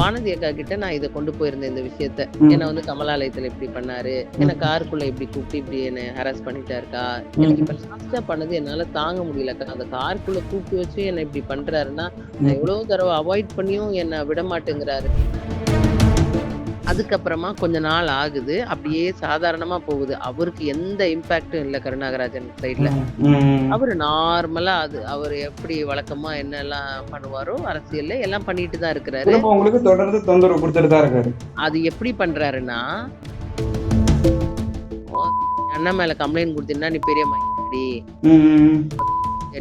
வானதி அக்கா கிட்ட நான் இதை கொண்டு போயிருந்தேன் இந்த விஷயத்த. ம். என்ன வந்து கமலாலயத்துல இப்படி பண்ணாரு, என்ன காருக்குள்ள இப்படி கூப்பிட்டு இப்படி என்ன ஹராஸ் பண்ணிட்டாருக்கா. எனக்கு இப்ப லாஸ்டா பண்ணது என்னால தாங்க முடியலக்கா. அந்த காருக்குள்ள கூப்பிட்டு வச்சு என்ன இப்படி பண்றாருன்னா, நான் எவ்வளவு தடவை அவாய்ட் பண்ணியும் என்ன விட மாட்டேங்கிறாரு. அதுக்கப்புறமா கொஞ்ச நாள் ஆகுது. அப்படியே சாதாரணமா போகுது. அவருக்கு எந்த இம்பாக்டும் இல்ல கருணாகராஜன் சைடுல. அவரு நார்மலா அவரு எப்படி வழக்கமா என்னெல்லாம் பண்ணுவாரோ அரசியல்ல எல்லாம் பண்ணிட்டு தான் இருக்கிறாரு. திரும்ப உங்களுக்கு தொடர்ந்து தொந்தரவு கொடுத்துட்டு தான் இருக்காரு. அது எப்படி பண்றாருன்னா, அண்ணா மேல கம்ப்ளைண்ட் கொடுத்தீங்கன்னா நீ பெரிய மைடி,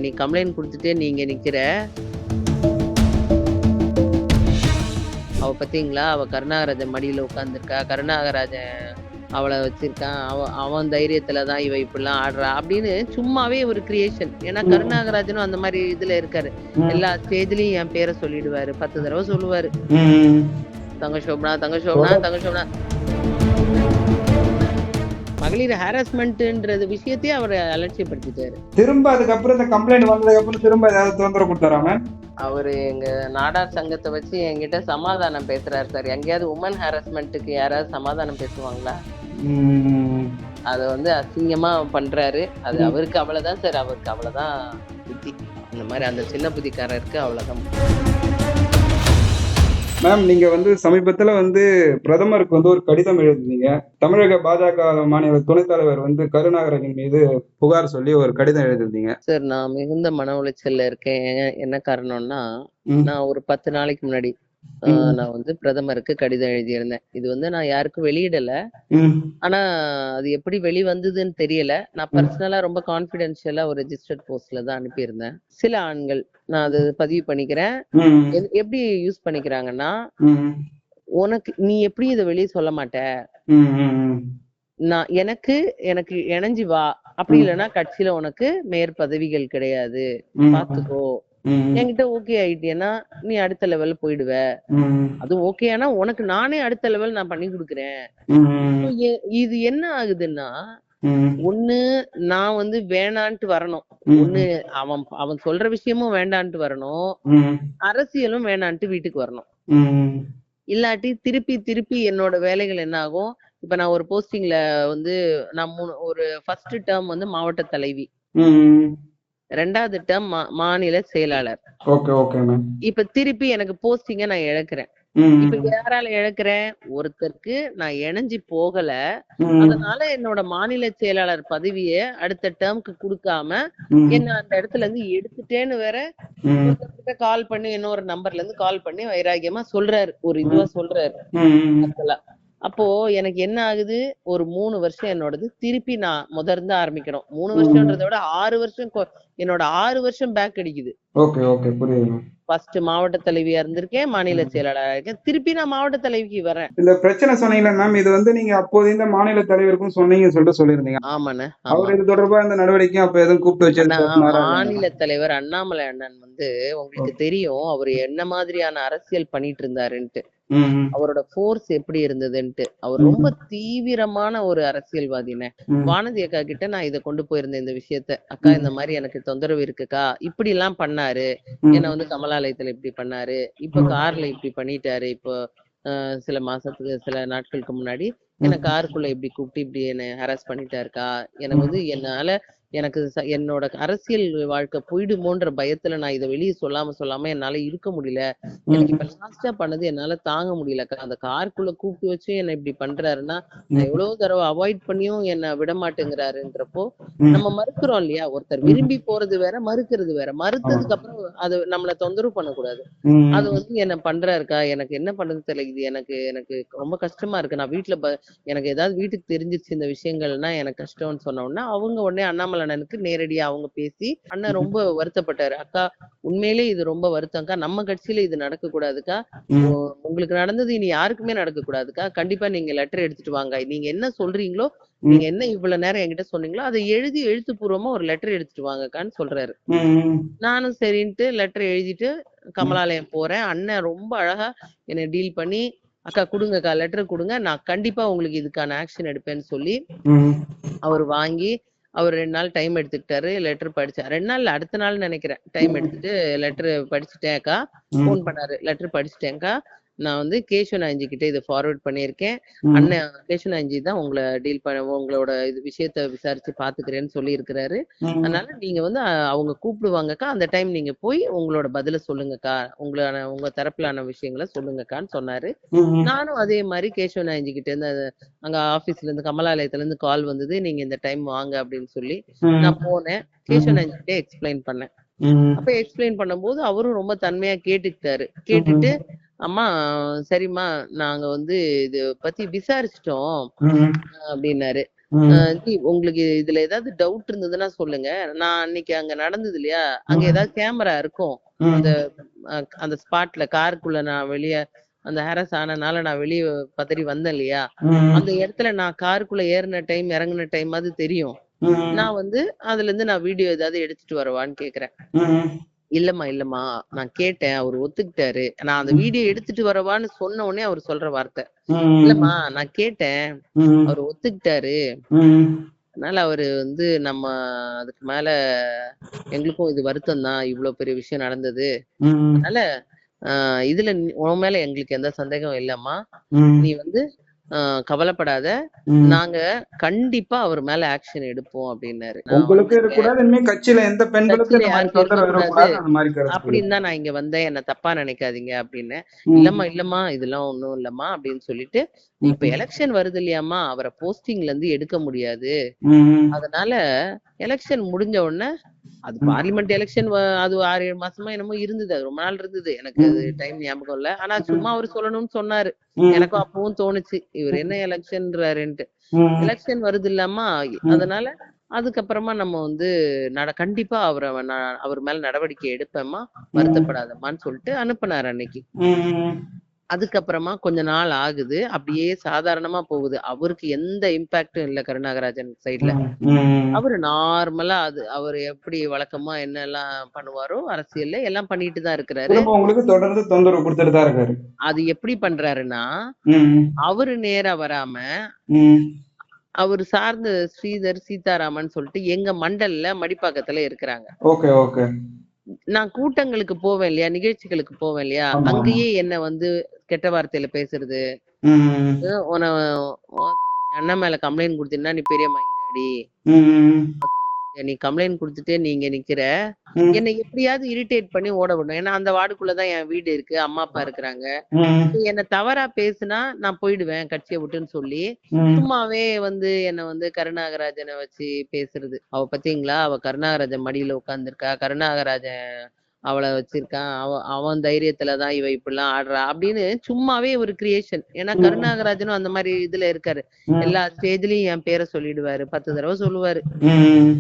நீ கம்ப்ளைண்ட் கொடுத்துட்டு நீங்க நிக்கிற, அவ பாத்தீங்களா அவ கருணாகராஜன் மடியில உட்கார்ந்துருக்கா, கருணாகராஜன் அவளை வச்சிருக்கான், அவன் தைரியத்துலதான் இவ இப்படிலாம் ஆடுறா அப்படின்னு சும்மாவே ஒரு கிரியேஷன். ஏன்னா கருணாகராஜனும் அந்த மாதிரி இதுல இருக்காரு. எல்லா ஸ்டேஜ்லயும் என் பேரை சொல்லிடுவாரு, 10 தடவை சொல்லுவாரு, தங்க சோபனா தங்க சோபனா தங்க சோபனா. மகளிர் ஹாரஸ்மெண்ட்ன்றது விஷயத்தையே அவர் அலட்சியப்படுத்திட்டாரு. திரும்ப அதுக்கப்புறம் இந்த கம்ப்ளைண்ட் வந்ததுக்கு அப்புறம் திரும்ப ஏதாவது தொந்தரவு கொடுத்தாராம? அவரு எங்க நாடார் சங்கத்தை வச்சு என்கிட்ட சமாதானம் பேசுறாரு சார். எங்கேயாவது உமன் ஹாரஸ்மெண்ட்டுக்கு யாராவது சமாதானம் பேசுவாங்களா? அத வந்து அசிங்கமா பண்றாரு. அது அவருக்கு அவ்வளவுதான் சார், அவருக்கு அவ்வளவுதான் புத்தி. இந்த மாதிரி அந்த சின்ன புத்திக்காரருக்கு அவ்வளவுதான். மேம், நீங்க வந்து சமீபத்துல வந்து பிரதமருக்கு வந்து ஒரு கடிதம் எழுதினீங்க. தமிழக பாஜக மாநில துணைத் தலைவர் வந்து கருணாகரன் மீது புகார் சொல்லி ஒரு கடிதம் எழுதிருந்தீங்க. சார், நான் மிகுந்த மன உளைச்சல்ல இருக்கேன். என்ன காரணம்னா, நான் ஒரு 10 நாளைக்கு முன்னாடி நான் வந்து பிரதமருக்கு கடிதம் எழுதியிருந்தேன். இது வந்து நான் யாருக்கும் வெளியிடல. ஆனா அது எப்படி வெளிவந்ததுன்னு தெரியல. நான் பர்சனலா ரொம்ப கான்பிடென்ஷியலா ஒரு ரெஜிஸ்டர்ட் போஸ்ட்ல தான் அனுப்பியிருந்தேன். சில ஆண்கள், நான் அது பதிவு பண்ணிக்கிறேன், எப்படி யூஸ் பண்ணிக்கிறாங்கன்னா, உனக்கு நீ எப்படி இதை வெளியே சொல்ல மாட்ட, நான் எனக்கு எனக்கு இணைஞ்சு வா, அப்படி இல்லைன்னா கட்சியில உனக்கு மேற் பதவிகள் கிடையாது, பாத்துக்கோ, என்கிட்ட ஓகே ஆயிட்டேன்னா நீ அடுத்த லெவல் போயிடுவ, அது ஓகே ஆனா உனக்கு நானே அடுத்த லெவல் நான் பண்ணி கொடுக்குறேன். இது என்ன ஆகுதுன்னா, ஒண்ணு நான் வந்து வேணான்ட்டு வரணும், ஒண்ணு அவன் சொல்ற விஷயமும் வேண்டான்ட்டு வரணும், அரசியலும் வேணான்ட்டு வீட்டுக்கு வரணும். இல்லாட்டி திருப்பி திருப்பி என்னோட வேலைகள் என்ன ஆகும். இப்ப நான் ஒரு போஸ்டிங்ல வந்து நான் ஒரு ஃபர்ஸ்ட் டேர்ம் வந்து மாவட்ட தலைவி, 2வது டேர்ம் மாநில செயலாளர். இப்ப திருப்பி எனக்கு போஸ்டிங்க நான் இழக்கிறேன். இப்ப யாரால இழக்கிறேன்? ஒருத்தருக்கு நான் இணைஞ்சு போகல, அதனால என்னோட மாநில செயலாளர் பதவிய அடுத்த டேர்முக்கு கொடுக்காம என்ன அந்த இடத்துல இருந்து எடுத்துட்டேன்னு வேற ஒருத்தர்கிட்ட கால் பண்ணி, இன்னொரு நம்பர்ல இருந்து கால் பண்ணி வைராகியமா சொல்றாரு, ஒரு இதுவா சொல்றாரு. அப்போ எனக்கு என்ன ஆகுது, ஒரு 3 வருஷம் என்னோடது திருப்பி நான் முதர்ந்து ஆரம்பிக்கணும். 3 வருஷம்ன்றதை விட 6 வருஷம் என்னோட 6 வருஷம் பேக் அடிக்குது. ஃபர்ஸ்ட் மாவட்ட தலைவியா இருந்திருக்கேன், மாநில செயலாளரா இருக்கேன், திருப்பி நான் மாவட்ட தலைவிக்கு வரேன். இந்த பிரச்சனை சொன்னீங்களா மேம், இது வந்து நீங்க அப்போது இந்த மாநில தலைவருக்கும் சொன்னீங்க சொல்லிட்டு சொல்லிருந்தீங்க. ஆமாண்ணே. அவர் இது தொடர்பா இந்த நடவடிக்கை அப்ப எதுவும் கூப்பிட்டு வச்சு? மாநில தலைவர் அண்ணாமலை அண்ணன் வந்து உங்களுக்கு தெரியும் அவர் என்ன மாதிரியான அரசியல் பண்ணிட்டு இருந்தாருன்ட்டு, அவரோட போர்ஸ் எப்படி இருந்ததுன்ட்டு. அவர் ரொம்ப தீவிரமான ஒரு அரசியல்வாதினே. வானதி அக்கா கிட்ட நான் இதை கொண்டு போயிருந்தேன் இந்த விஷயத்த. அக்கா, இந்த மாதிரி எனக்கு தொந்தரவு இருக்குக்கா, இப்படி எல்லாம் பண்ணாரு, என்ன வந்து கமலாலயத்துல இப்படி பண்ணாரு, இப்ப கார்ல இப்படி பண்ணிட்டாரு, இப்போ சில மாசத்துக்கு சில நாட்களுக்கு முன்னாடி என்ன காருக்குள்ள இப்படி கூப்பிட்டு இப்படி என்ன ஹராஸ் பண்ணிட்டாருக்கா. எனக்கு வந்து எனக்கு என்னோட அரசியல் வாழ்க்கை போயிடுமோன்ற பயத்துல நான் இதை வெளியே சொல்லாம என்னால இருக்க முடியல. எனக்கு இப்ப லாஸ்டா பண்ணது என்னால தாங்க முடியலக்கா. அந்த காருக்குள்ள கூப்பிட்டு வச்சு என்ன இப்படி பண்றாருன்னா, நான் எவ்வளவு தடவை அவாய்ட் பண்ணியும் என்ன விட மாட்டேங்கிறாருன்றப்போ நம்ம மறுக்கிறோம் இல்லையா. ஒருத்தர் விரும்பி போறது வேற, மறுக்கிறது வேற. மறுத்ததுக்கு அப்புறம் அது நம்மள தொந்தரவு பண்ணக்கூடாது. அது வந்து என்ன பண்றாருக்கா, எனக்கு என்ன பண்றது தெரியல, இது எனக்கு எனக்கு ரொம்ப கஷ்டமா இருக்கு. நான் வீட்டுல எனக்கு ஏதாவது வீட்டுக்கு தெரிஞ்சிருச்சு இந்த விஷயங்கள்னா எனக்கு கஷ்டம்னு சொன்ன உடனே அவங்க உடனே அண்ணாமலை அண்ணனுக்கு நேரடியா அவங்க பேசி, அண்ணன் ரொம்ப வருத்தப்பட்டாரு. அக்கா, உண்மையிலே இது ரொம்ப வருத்தம்க்கா, நம்ம கட்சியில இது நடக்க கூடாதுக்கா, உங்களுக்கு நடந்தது இனி யாருக்குமே நடக்க கூடாதுக்கா, கண்டிப்பா நீங்க லெட்டர் எடுத்துட்டு வாங்க, நீங்க என்ன சொல்றீங்களோ, நீங்க என்ன இவ்வளவு நேரம் என்கிட்ட சொன்னீங்களோ அதை எழுதி எழுத்துப்பூர்வமா ஒரு லெட்டர் எடுத்துட்டு வாங்கக்கான்னு சொல்றாரு. நானும் சரின்ட்டு லெட்டர் எழுதிட்டு கமலாலயம் போறேன். அண்ணன் ரொம்ப அழகா என்னை டீல் பண்ணி, அக்கா கொடுங்கக்கா, லெட்டர் கொடுங்க, நான் கண்டிப்பா உங்களுக்கு இதுக்கான ஆக்ஷன் எடுப்பேன்னு சொல்லி அவர் வாங்கி அவர் 2 நாள் டைம் எடுத்துக்கிட்டாரு. லெட்டர் படிச்சேன். 2 நாள்ல அடுத்த நாள் நினைக்கிறேன் டைம் எடுத்துட்டு லெட்டர் படிச்சுட்டேன்க்கா, போன் பண்ணாரு, லெட்டர் படிச்சுட்டேன்க்கா, நான் வந்து கேசவநாயஞ்சி கிட்ட இதை ஃபார்வர்ட் பண்ணியிருக்கேன். ம், அண்ணன் கேசவநாயஞ்சி தான் உங்களை டீல் பண்ண உங்களோட இது விஷயத்த விசாரிச்சு பாத்துக்கிறேன்னு சொல்லி இருக்கிறாரு. ம், அதனால நீங்க வந்து அவங்க கூப்பிடுவாங்கக்கா, அந்த டைம் நீங்க போய் உங்களோட பதில சொல்லுங்கக்கா, உங்க தரப்பிலான விஷயங்களை சொல்லுங்கக்கான்னு சொன்னாரு. ம், நானும் அதே மாதிரி கேசவநாயஞ்சி கிட்ட இருந்து அங்க ஆபீஸ்ல இருந்து கமலாலயத்துல இருந்து கால் வந்தது, நீங்க இந்த டைம் வாங்க அப்படின்னு சொல்லி ம், நான் போனேன். ம், கேசவநாயஞ்சி கிட்ட எக்ஸ்பிளைன் பண்ணேன். ம், அப்ப எக்ஸ்பிளைன் பண்ணும்போது அவரும் ரொம்ப தன்மையா கேட்டுக்கிட்டாரு. ம், கேட்டுட்டு, அம்மா சரிம்மா, நாங்க வந்து இது பத்தி விசாரிச்சுட்டோம் ம், அப்படின்னாரு. ம், ஜி உங்களுக்கு இதுல ஏதாவது டவுட் இருந்ததுன்னா சொல்லுங்க. நான் அன்னைக்கு அங்க நடந்தது இல்லையா? அங்க ம், ஏதாவது கேமரா இருக்கும். அந்த ம், அந்த ஸ்பாட்ல காருக்குள்ள நான் வெளிய அந்த ஹாரஸ் ஆனனால நான் வெளிய பதறி வந்தேன் இல்லையா? ம், அந்த இடத்துல நான் காருக்குள்ள ஏறுன டைம், இறங்குன டைமாவது தெரியும். ம், நான் வந்து அதுலருந்து நான் வீடியோ ஏதாவது எடுத்துட்டு வரவான்னு கேக்குறேன். ம், இல்லம்மா, இல்லம்மா. நான் கேட்டேன். அவரு ஒத்துக்கிட்டாரு. நான் அந்த வீடியோ எடுத்துட்டு வரவான்னு சொன்ன உடனே அவரு சொல்ற வார்த்தை. இல்லம்மா, ம், நான் கேட்டேன். ம், அவரு ஒத்துக்கிட்டாரு. ம், அதனால அவரு வந்து நம்ம அதுக்கு மேல எங்களுக்கும் இது வருத்தம் தான். இவ்ளோ பெரிய விஷயம் நடந்தது. ம், அதனால இதுல உன் மேல எங்களுக்கு எந்த சந்தேகம் இல்லம்மா. நீ ம், வந்து கவலைப்படாத. ம். நாங்க கண்டிப்பா அவர் மேல ஆக்ஷன் எடுப்போம் அப்டின்னாரு. நான் உங்களுக்கு வந்து இருக்கக்கூடாது, இனிமே கட்சியில எந்த பெண்களுக்கும் கட்சியில இந்த மாதிரி யாருக்கும் தொந்தரவு இருக்கக்கூடாது இருக்கக்கூடாது, அந்த மாதிரி கருத்து அப்படின்னு சொல்லுங்க. தான் நான் இங்க வந்தேன். என்ன தப்பா நினைக்காதீங்க அப்படின்னேன். இல்லம்மா, ம், இல்லம்மா, இதெல்லாம் ஒண்ணும் இல்லம்மா அப்படின்னு சொல்லிட்டு, இப்ப ம், எலெக்ஷன் வருது இல்லையாம்மா, அவரை போஸ்டிங்ல இருந்து எடுக்க முடியாது. ம், அதனால எலெக்ஷன் முடிஞ்ச உடனே அது ம், பார்லிமெண்ட் எலெக்ஷன் அது 6, 7 மாசமா என்னமோ இருந்தது. அது ரொம்ப நாள் இருந்தது. எனக்கு அது ம், டைம் ஞாபகம் இல்ல. ஆனா சும்மா ம், அவரு சொல்லணும்னு சொன்னாரு. ம், எனக்கும் அப்பவும் தோணுச்சு. இவரு என்ன எலெக்ஷன்றாருன்ட்டு. ம், எலெக்ஷன் வருது இல்லம்மா, ம், அதனால அதுக்கப்புறமா நம்ம வந்து கண்டிப்பா அவர் மேல நடவடிக்கை எடுப்பேம்மா, ம், வருத்தப்படாதம்மான்னு சொல்லிட்டு அனுப்புனாரு அன்னைக்கு. ம், அதுக்கப்புறமா கொஞ்ச நாள் ஆகுது. அப்படியே சாதாரணமா போகுது. அவருக்கு எந்த இம்பாக்டும் இல்ல கருணாகராஜன் சைடுல. ம், ம். அவரு நார்மலா அவரு எப்படி வழக்கமா என்னெல்லாம் பண்ணுவாரோ அரசியல்ல எல்லாம் பண்ணிட்டு தான் இருக்கிறாரு. திரும்ப உங்களுக்கு தொடர்ந்து தொந்தரவு கொடுத்துட்டு தான் இருக்காரு. அது எப்படி பண்றாருன்னா, ம், அவரு நேரா வராம, ம். அவரு சார்ந்த ஸ்ரீதர், சீதாராமன் சொல்லிட்டு எங்க மண்டல்ல மடிப்பாக்கத்துல இருக்கிறாங்க. Okay, okay. நான் கூட்டங்களுக்கு போவேன் இல்லையா? நிகழ்ச்சிகளுக்கு போவேன் இல்லையா? ஆமா, ஆமா. அங்கேயே என்ன வந்து கெட்ட வார்த்தையில பேசுறது. ம், உன உன் அண்ணன் மேல கம்ப்ளைண்ட் குடுத்தீன்னா, நீ பெரிய மயிராடி. ம், நீ கம்ப்ளைண்ட் குடுத்துட்டே நீ இங்க நிக்கிற. ம், என்னை எப்படியாவது இரிட்டேட் பண்ணி ஓட விடணும். ஏன்னா அந்த வார்டுக்குள்ள தான் என் வீடு இருக்கு. அம்மா, அப்பா இருக்கிறாங்க. ம், என்ன தவறா பேசுனா நான் போயிடுவேன் கட்சிய விட்டுன்னு சொல்லி, ம். சும்மாவே வந்து என்ன வந்து கருணாகராஜன வச்சு பேசுறது. அவ பாத்தீங்களா? அவ கருணாகராஜன் மடியில உட்கார்ந்திருக்கா. கருணாகராஜன் அவள வச்சிருக்கான். அவன் தைரியத்துல தான் இவ இப்படிலாம் ஆடுறா. அப்படின்னு சும்மாவே ஒரு கிரியேஷன். ஏன்னா ம், கருணாகராஜனும் அந்த மாரி இதுல இருக்காரு. ம், எல்லா ஸ்டேஜ்லயும் என் பேர சொல்லிடுவாரு. 10 தடவ சொல்லுவாரு. ம்.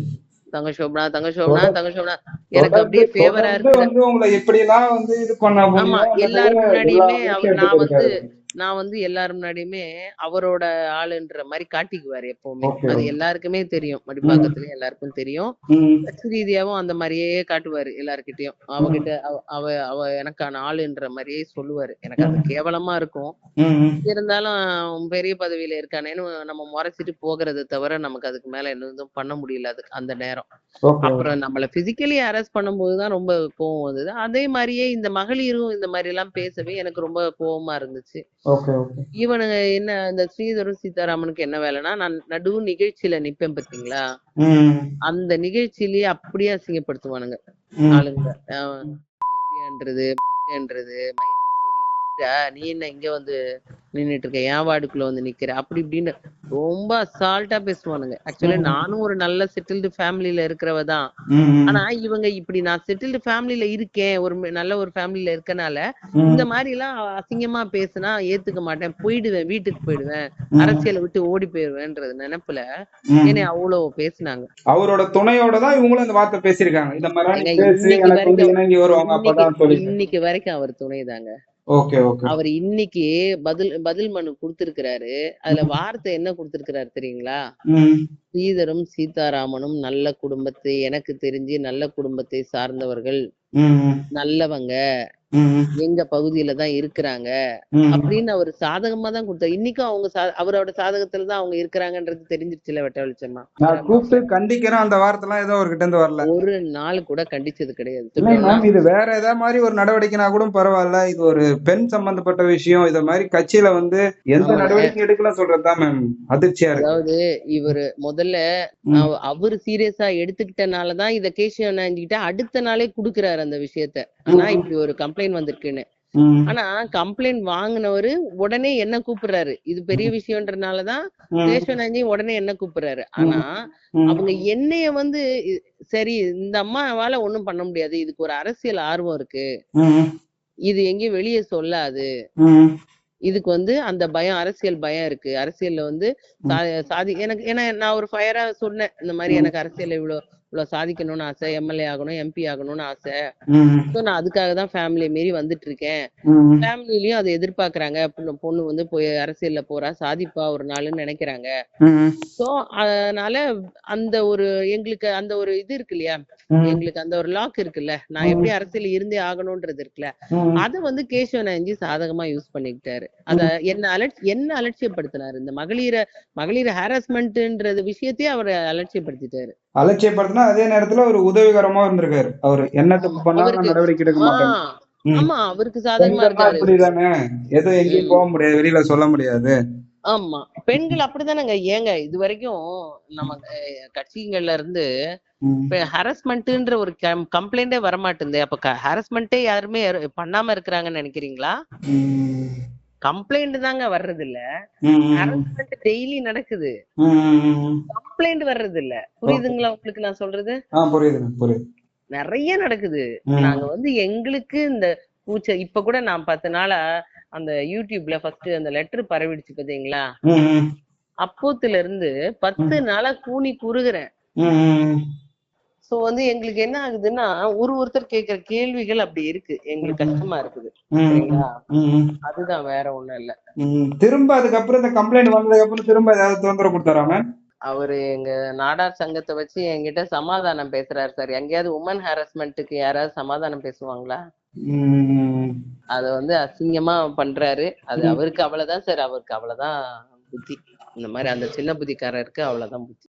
தங்க சோபனா, தங்க சோபனா, தொடர் தங்க சோபனா. எனக்கு தொடர்ந்து அப்படியே ஃபேவரா தொடர்ந்து இருக்கிற வந்து உங்கள எப்படியெல்லாம் வந்து இது பண்ண ஆமா. முடியுமோன்றத எல்லார் முன்னாடியுமே எல்லாமே கேட்டு போயிருக்காரு. நான் வந்து எல்லார் முன்னாடியுமே அவரோட ஆளுன்ற மாரி காட்டிக்குவாரு எப்பவுமே. ஓகே, அது ஓகே. எல்லாருக்குமே தெரியும். ம், மடிப்பாக்கத்துலயும் எல்லாருக்கும் தெரியும். ம், கட்சி ரீதியாவும் அந்த மாரியே காட்டுவாரு எல்லார்கிட்டயும். அவகிட்ட ம், அவ அவ அவ எனக்கான ஆளுன்ற மாரியே சொல்லுவாரு. எனக்கு அது ம், கேவலமா இருக்கும். ம். இருந்தாலும் பெரிய பதவியில இருக்கானேன்னு நம்ம மொறச்சிட்டு போகுறத தவிர, நமக்கு அதுக்கு மேல எதுவும் பண்ண முடியல அந்த நேரம். Okay, okay. அப்புறம் நம்மள பிசிக்கலி ஹராஸ் பண்ணும்போது தான் ரொம்ப கோவம் வந்தது. அதே மாரியே இந்த மகளிரும் இந்த மாரிலாம் பேசவே எனக்கு ரொம்ப கோவமா இருந்துச்சு. Okay, okay. இவனுங்க என்ன இந்த ஸ்ரீதரும், சீதாராமனுக்கு என்ன வேலைன்னா, நான் நடு நிகழ்ச்சியில நிப்பேன் பார்த்தீங்களா? ம், அந்த நிகழ்ச்சியிலேயே அப்படியே அசிங்கப்படுத்துவானுங்க ம், ஆளுங்க. அ ன்றது, ன்றது, நீ என்ன இங்க வந்து நின்னுட்டு இருக்க? என் வார்டுக்குள்ள வந்து நிக்கிற? அப்படி இப்படின்னு ரொம்ப அசால்ட்டா பேசுவானுங்க. ஆக்சுவலி ம், நானும் ஒரு நல்ல செட்டில்டு ஃபேமிலில இருக்கிறவ தான். ஆனா ம், இவங்க இப்படி நான் செட்டில்டு ஃபேமிலில இருக்கேன். நல்ல ஒரு ஃபேமிலில இருக்கனால, இந்த ம், மாரிலாம் அசிங்கமா பேசுனா ஏத்துக்க மாட்டேன். போயிடுவேன். வீட்டுக்கு போயிடுவேன். ம், அரசியல விட்டு ஓடி போயிருவேன்ற நெனப்புல ம். என்னைய அவ்ளோ பேசுனாங்க. அவரோட துணையோட தான் இவங்களும் இந்த வார்த்தை பேசியிருக்காங்க. இந்த மாரிலாம் நீ ஏங்க பேசு, இன்னைக்கு எனக்கு வந்து வரைக்கும் இணங்கி வருவாங்க இன்னைக்கு அப்பதான் சொல்லிட்டு. இன்னைக்கு வரைக்கும் அவர் துணைதாங்க. Okay, okay. அவரு இன்னைக்கு பதில் பதில் மனு குடுத்திருக்கிறாரு. அதுல ம், வார்த்தை என்ன குடுத்திருக்கிறாரு தெரியுங்களா? ம், ஸ்ரீதரும், சீதாராமனும் எனக்கு தெரிஞ்சு நல்ல குடும்பத்தை சார்ந்தவர்கள். ம், நல்லவங்க. ம், எங்க பகுதியில தான் இருக்கிறாங்க ம். அப்படின்னு அவர் சாதகமா தான் கொடுத்தாரு. இன்னைக்கும் அவங்க அவரோட சாதகத்துல தான் அவங்க இருக்கிறாங்கன்றது தெரிஞ்சிருச்சுல வெட்ட வெளிச்சமா. நான் கூப்பிட்டு கண்டிக்கிறேன் அந்த வார்த்தைலாம் ஏதோ அவர்கிட்ட இருந்து வரல. ஒரு நாள் கூட கண்டிச்சது கிடையாது. இல்லைங்க மேம், இது வேற ஏதாவது மாதிரி ஒரு நடவடிக்கைனா கூட பரவாயில்ல. இது ஒரு பெண் சம்பந்தப்பட்ட விஷயம். இத மாதிரி கட்சியில வந்து எந்த நடவடிக்கை எடுக்கல சொல்றதுதான் மேம் அதிர்ச்சியா இருக்கு. அதாவது இவரு முதல்ல அவரு சீரியஸா எடுத்துக்கிட்டனாலதான் இத கேசிவனாஞ்சிக்கிட்ட அடுத்த நாளே குடுக்குறாரு அந்த விஷயத்த. ஆனா இப்படி ஒரு கம்ப்ளைண்ட் வந்திருக்குன்னு. ஆனா கம்ப்ளைண்ட் வாங்கினவரு உடனே என்ன கூப்பிடுறாரு. இது பெரிய விஷயம்ன்றனாலதான் கேசவனாஞ்சி உடனே என்ன கூப்பிடுறாரு. ஆனா அவங்க என்னைய வந்து சரி இந்த அம்மாவால ஒண்ணும் பண்ண முடியாது, இதுக்கு ஒரு அரசியல் ஆர்வம் இருக்கு, இது எங்கேயும் வெளியே சொல்லாது, இதுக்கு வந்து அந்த பயம், அரசியல் பயம் இருக்கு, அரசியல்ல வந்து சாதி எனக்கு ஏன்னா நான் ஒரு ஃபயரா சொன்னேன் இந்த மாதிரி எனக்கு அரசியல் இவ்வளவு சாதிக்கணும்னு ஆசை, எம்எல்ஏ ஆகணும், எம்பி ஆகணும்னு ஆசை, நான் அதுக்காக தான் ஃபேமிலி மீறி வந்துட்டு இருக்கேன். ஃபேமிலிலயும் அதை எதிர்பார்க்கறாங்க. பொண்ணு வந்து போய் அரசியல்ல போறா, சாதிப்பா ஒரு நாளுன்னு நினைக்கிறாங்க. சோ அதனால அந்த ஒரு எங்களுக்கு அந்த ஒரு இது இருக்கு இல்லையா, எங்களுக்கு அந்த ஒரு லாக் இருக்குல்ல, நான் எப்படி அரசியல் இருந்தே ஆகணும்ன்றது இருக்குல்ல, அத வந்து கேசவனாஞ்சி சாதகமா யூஸ் பண்ணிக்கிட்டாரு. அத என்ன அலட்சியப்படுத்தினாரு. இந்த மகளிர் ஹாரஸ்மெண்ட்ன்றது விஷயத்தையே அவர் அலட்சியப்படுத்திட்டாரு. அலட்சியப்படுத்தினா அதே நேரத்துல ஒரு உதவிகரமா இருந்திருக்காரு. அவர் என்ன தப்பு பண்ணாலும் நடவடிக்கை எடுக்க மாட்டாங்க. ஆமா, அவருக்கு சாதகமா இருக்காரு. அப்படிதானே, ஏதோ எங்கேயும் போக முடியாது, வெளியில சொல்ல முடியாது. ஆமா, பெண்கள் அப்படித்தானங்க. ஏங்க இது வரைக்கும் நம்ம கட்சிகள்ல இருந்து ஹாரஸ்மெண்ட்ன்ற ஒரு கம்ப்ளைண்டே வரமாட்டேங்குது. அப்ப ஹாரஸ்மெண்ட்டே யாருமே பண்ணாம இருக்கிறாங்கன்னு நினைக்கிறீங்களா? கம்ப்ளைண்ட் தாங்க வர்றது இல்ல. ஹாரஸ்மெண்ட் டெய்லி நடக்குது, கம்ப்ளைண்ட் வர்றது இல்ல. புரியுதுங்களா உங்களுக்கு நான் சொல்றது? புரியுது. நிறைய நடக்குது. நாங்க வந்து எங்களுக்கு இந்த இப்ப கூட நான் 10 நாளா அந்த யூடியூப்ல ஃபர்ஸ்ட் அந்த லெட்டர் பரவிடுச்சு பாத்தீங்களா, அப்போத்துல இருந்து 10 நாளா கூனி குறுகுறேன். சோ வந்து எங்களுக்கு என்ன ஆகுதுன்னா, ஒருத்தர் கேக்குற கேள்விகள் அப்படி இருக்கு, எங்களுக்கு கஷ்டமா இருக்குது. சரிங்களா, அதுதான், வேற ஒண்ணும் இல்ல. திரும்ப அதுக்கப்புறம் இந்த கம்ப்ளைண்ட் வந்ததுக்கு அப்புறம் திரும்ப ஏதாவது தொந்தரவு கொடுத்தாராம? அவரு எங்க நாடார் சங்கத்தை வச்சு என்கிட்ட சமாதானம் பேசுறாரு சார். எங்கேயாவது உமன் ஹாரஸ்மெண்ட்டுக்கு யாராவது சமாதானம் பேசுவாங்களா? அத வந்து அசிங்கமா பண்றாரு. அது அவருக்கு அவ்வளவுதான் சார், அவருக்கு அவ்வளவுதான் புத்தி. இந்த மாதிரி அந்த சின்ன புத்திக்காரருக்கு அவ்வளவுதான் புத்தி.